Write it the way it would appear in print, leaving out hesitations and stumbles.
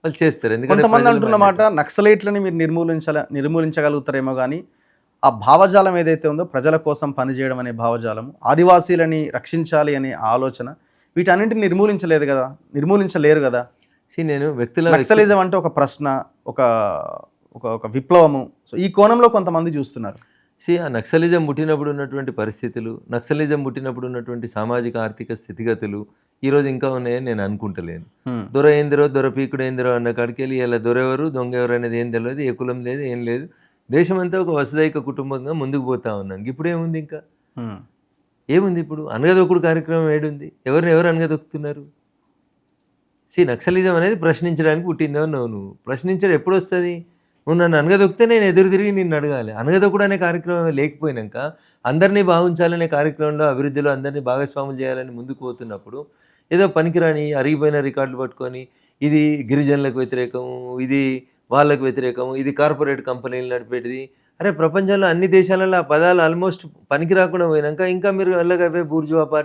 వాళ్ళు చేస్తారు. ఎందుకంటే కొంతమంది ప్రజల అంటున్న మాట మ్యాండేట్. నక్సలైట్లని మీరు నిర్మూలించగలుగుతారేమో కానీ ఆ భావజాలం ఏదైతే ఉందో ప్రజల కోసం పనిచేయడం అనే భావజాలం, ఆదివాసీలని రక్షించాలి అనే ఆలోచన వీటన్నింటిని నిర్మూలించలేరు కదా. నేను నక్సలిజం అంటే ఒక ప్రశ్న, ఒక ఒక ఒక విప్లవము. సో ఈ కోణంలో కొంతమంది చూస్తున్నారు. ఆ నక్సలిజం పుట్టినప్పుడు ఉన్నటువంటి పరిస్థితులు, నక్సలిజం పుట్టినప్పుడు ఉన్నటువంటి సామాజిక ఆర్థిక స్థితిగతులు ఈరోజు ఇంకా ఉన్నాయని నేను అనుకుంటలేను. దొర ఏందిరో, దొర పీకుడు ఏందిరో అన్న కాడికెళ్ళి ఇలా దొరెవరు, దొంగ ఎవరు అనేది ఏం తెలియదు, ఏ కులం లేదు, ఏం లేదు. దేశమంతా ఒక వసుదైక కుటుంబంగా ముందుకు పోతా ఉన్నాను. ఇప్పుడు ఏముంది ఇంకా? ఏముంది ఇప్పుడు? అనగదొక్కుడు కార్యక్రమం ఏడుంది? ఎవరు అనగదొక్కుతున్నారు? నక్సలిజం అనేది ప్రశ్నించడానికి పుట్టిందో నువ్వు ప్రశ్నించడం ఎప్పుడు వస్తుంది? నువ్వు నన్ను అనగదొక్కితే నేను ఎదురు తిరిగి నిన్ను అడగాలి. అనగదొక్కుడు అనే కార్యక్రమం లేకపోయినాక అందరినీ బాగుంచాలనే కార్యక్రమంలో అభివృద్ధిలో అందరినీ భాగస్వాములు చేయాలని ముందుకు పోతున్నప్పుడు ఏదో పనికిరాని అరిగిపోయిన రికార్డులు పట్టుకొని ఇది గిరిజనులకు వ్యతిరేకం, ఇది వాళ్ళకు వ్యతిరేకం, ఇది కార్పొరేట్ కంపెనీలు నడిపేటిది. అరే ప్రపంచంలో అన్ని దేశాలలో ఆ పదాలు ఆల్మోస్ట్ పనికి రాకుండా పోయినాక ఇంకా మీరు అలాగవే బూర్జువా పార్టీ